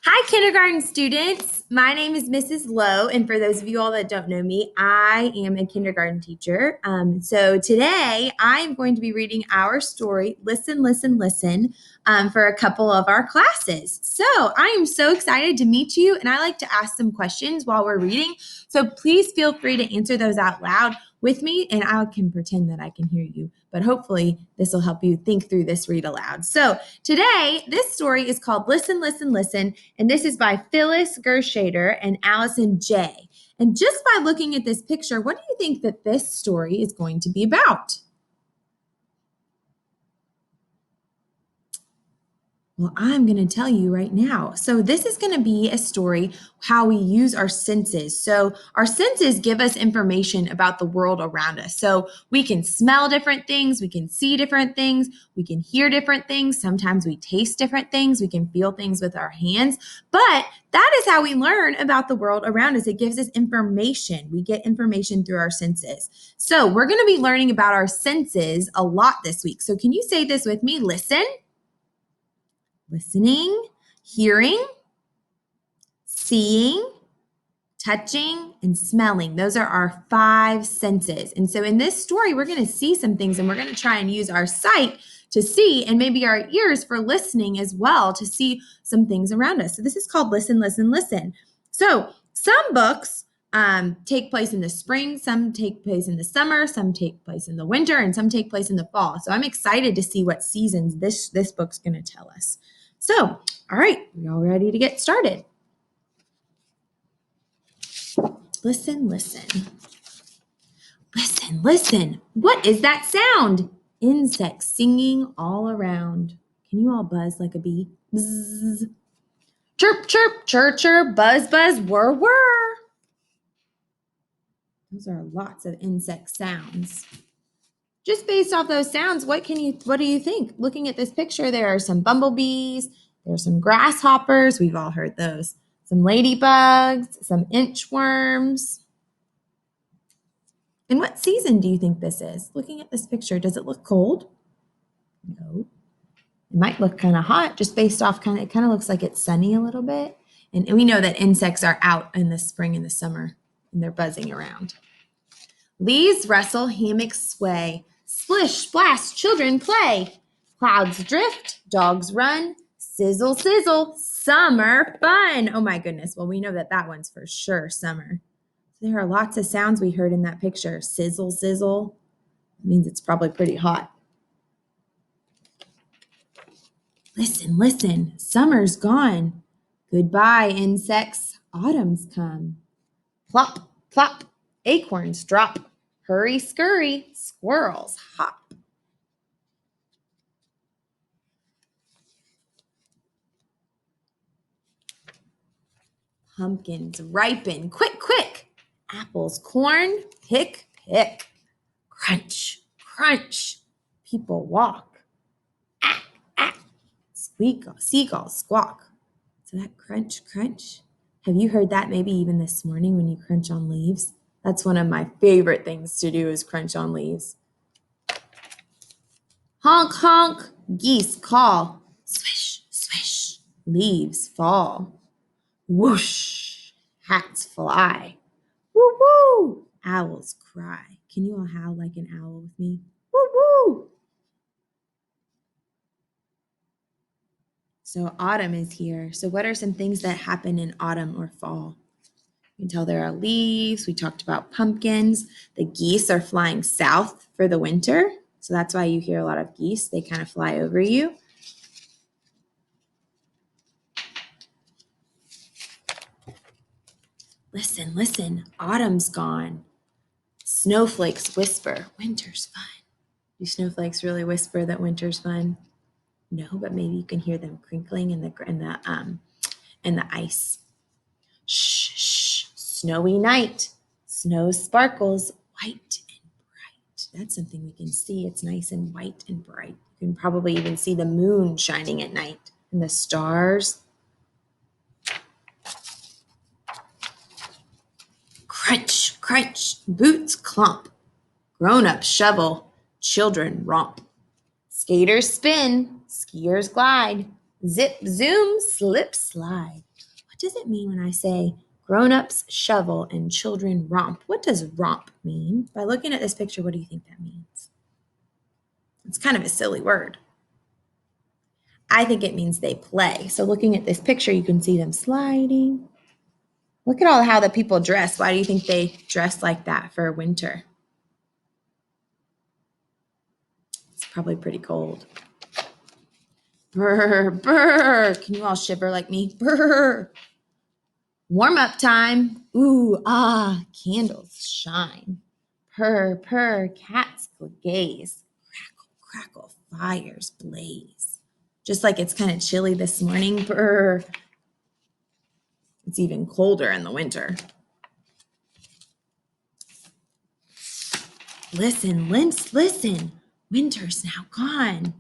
Hi, kindergarten students. My name is Mrs. Lowe, and for those of you all that don't know me, I am a kindergarten teacher. So today I'm going to be reading our story, Listen, Listen, Listen, for a couple of our classes. So I am so excited to meet you, and I like to ask some questions while we're reading. So please feel free to answer those out loud with me, and I can pretend that I can hear you. But hopefully, this will help you think through this read aloud. So today, this story is called Listen, Listen, Listen. And this is by Phyllis Gershader and Allison J. And just by looking at this picture, what do you think that this story is going to be about? Well, I'm going to tell you right now. So this is going to be a story how we use our senses. So our senses give us information about the world around us. So we can smell different things, we can see different things, we can hear different things. Sometimes we taste different things, we can feel things with our hands. But that is how we learn about the world around us. It gives us information. We get information through our senses. So we're going to be learning about our senses a lot this week. So can you say this with me? Listen. Listening, hearing, seeing, touching, and smelling. Those are our 5 senses. And so in this story, we're going to see some things and we're going to try and use our sight to see and maybe our ears for listening as well to see some things around us. So this is called Listen, Listen, Listen. So some books take place in the spring, some take place in the summer, some take place in the winter, and some take place in the fall. So I'm excited to see what seasons this book's going to tell us. So, all right, we all ready to get started? Listen, listen. Listen, listen. What is that sound? Insects singing all around. Can you all buzz like a bee? Buzz. Chirp, chirp, chirp, chirp, buzz, buzz, whir, whir. Those are lots of insect sounds. Just based off those sounds, what do you think? Looking at this picture, there are some bumblebees, there are some grasshoppers, we've all heard those, some ladybugs, some inchworms. And what season do you think this is? Looking at this picture, does it look cold? No. It might look kind of hot just based off it kind of looks like it's sunny a little bit. And we know that insects are out in the spring and the summer and they're buzzing around. Leaves rustle, hammocks sway. Splish, splash, children play. Clouds drift, dogs run. Sizzle, sizzle, summer fun. Oh my goodness. Well, we know that one's for sure summer. There are lots of sounds we heard in that picture. Sizzle, sizzle. It means it's probably pretty hot. Listen, listen. Summer's gone. Goodbye, insects. Autumn's come. Plop, plop. Acorns drop. Hurry, scurry. Squirrels hop. Pumpkins ripen. Quick, quick. Apples, corn. Pick, pick. Crunch, crunch. People walk. Ah, ah. Squeak, seagulls squawk. So that crunch, crunch. Have you heard that maybe even this morning when you crunch on leaves? That's one of my favorite things to do is crunch on leaves. Honk, honk, geese call. Swish, swish, leaves fall. Whoosh, hats fly. Woo, woo, owls cry. Can you all howl like an owl with me? Woo, woo. So autumn is here. So what are some things that happen in autumn or fall? You can tell there are leaves. We talked about pumpkins. The geese are flying south for the winter. So that's why you hear a lot of geese. They kind of fly over you. Listen, listen. Autumn's gone. Snowflakes whisper, winter's fun. Do snowflakes really whisper that winter's fun? No, but maybe you can hear them crinkling in the ice. Shh, shh, snowy night. Snow sparkles white and bright. That's something we can see. It's nice and white and bright. You can probably even see the moon shining at night and the stars. Crunch, crunch, boots clomp. Grown-ups shovel, children romp. Skaters spin, skiers glide. Zip, zoom, slip, slide. What does it mean when I say grown-ups shovel and children romp? What does romp mean? By looking at this picture, what do you think that means? It's kind of a silly word. I think it means they play. So looking at this picture, you can see them sliding. Look at all how the people dress. Why do you think they dress like that for winter? It's probably pretty cold. Brr, brr. Can you all shiver like me? Brr. Warm up time. Ooh, ah, candles shine. Purr, purr, cats gaze. Crackle, crackle, fires blaze. Just like it's kind of chilly this morning. Brr. It's even colder in the winter. Listen, listen. Winter's now gone.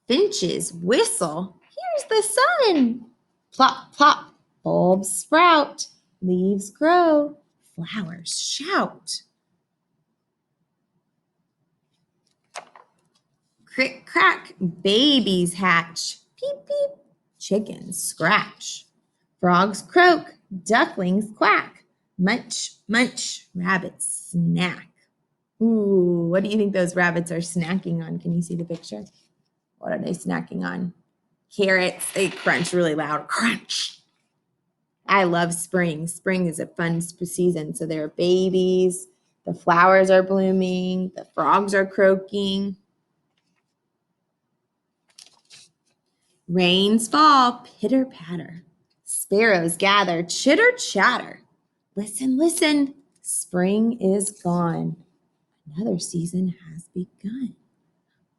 Finches whistle. Here's the sun. Plop, plop. Bulbs sprout. Leaves grow. Flowers shout. Crick, crack. Babies hatch. Peep, peep. Chickens scratch. Frogs croak. Ducklings quack. Munch, munch. Rabbits snack. Ooh, what do you think those rabbits are snacking on? Can you see the picture? What are they snacking on? Carrots. They crunch really loud. Crunch. I love spring. Spring is a fun season. So there are babies. The flowers are blooming. The frogs are croaking. Rains fall. Pitter patter. Sparrows gather. Chitter chatter. Listen, listen. Spring is gone. Another season has begun.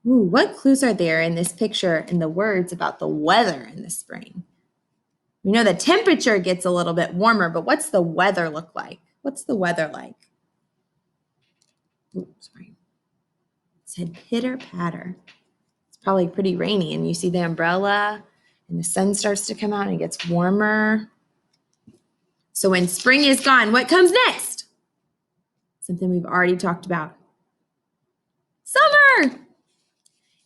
Ooh, what clues are there in this picture in the words about the weather in the spring? We know the temperature gets a little bit warmer, but what's the weather look like? What's the weather like? Ooh, sorry. It said pitter patter. It's probably pretty rainy, and you see the umbrella, and the sun starts to come out, and it gets warmer. So when spring is gone, what comes next? Something we've already talked about. Summer!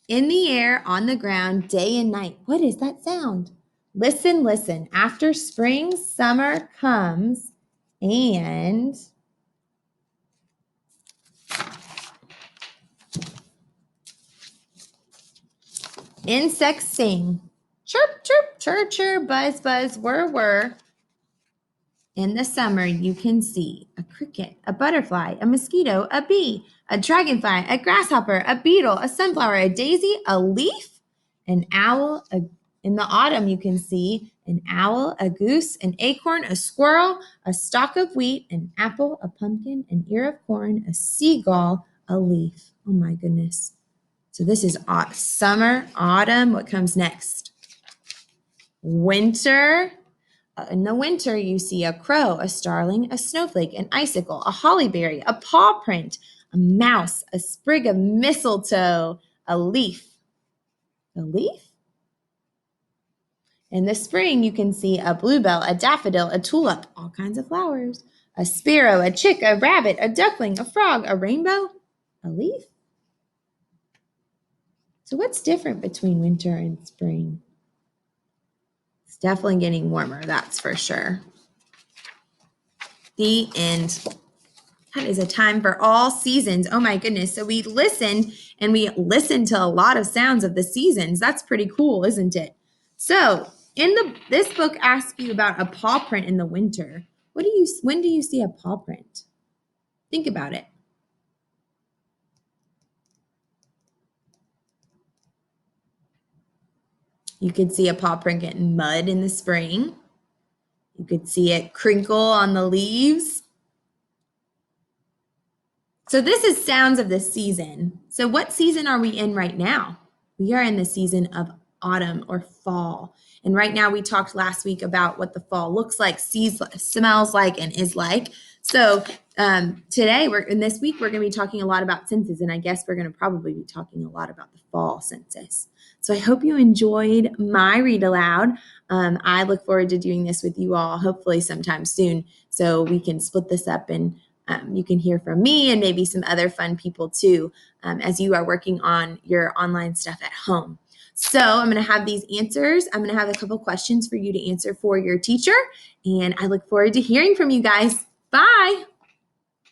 In the air, on the ground, day and night. What is that sound? Listen, listen. After spring, summer comes, and insects sing. Chirp, chirp, chirr, chirr, buzz, buzz, whir, whir. In the summer, you can see a cricket, a butterfly, a mosquito, a bee, a dragonfly, a grasshopper, a beetle, a sunflower, a daisy, a leaf, an owl. In the autumn, you can see an owl, a goose, an acorn, a squirrel, a stalk of wheat, an apple, a pumpkin, an ear of corn, a seagull, a leaf. Oh my goodness. So this is summer, autumn. What comes next? Winter. In the winter, you see a crow, a starling, a snowflake, an icicle, a hollyberry, a paw print, a mouse, a sprig of mistletoe, a leaf. A leaf? In the spring, you can see a bluebell, a daffodil, a tulip, all kinds of flowers, a sparrow, a chick, a rabbit, a duckling, a frog, a rainbow, a leaf. So what's different between winter and spring? It's definitely getting warmer, that's for sure. The end. That is a time for all seasons. Oh my goodness. So we listened to a lot of sounds of the seasons. That's pretty cool, isn't it? So this book asks you about a paw print in the winter. When do you see a paw print? Think about it. You could see a paw print in mud in the spring. You could see it crinkle on the leaves. So this is sounds of the season. So what season are we in right now? We are in the season of autumn or fall. And right now we talked last week about what the fall looks like, smells like, and is like. So today, this week, we're going to be talking a lot about senses, and I guess we're going to probably be talking a lot about the fall census. So I hope you enjoyed my read aloud. I look forward to doing this with you all, hopefully sometime soon, so we can split this up and you can hear from me and maybe some other fun people too as you are working on your online stuff at home. So I'm going to have these answers. I'm going to have a couple questions for you to answer for your teacher. And I look forward to hearing from you guys. Bye.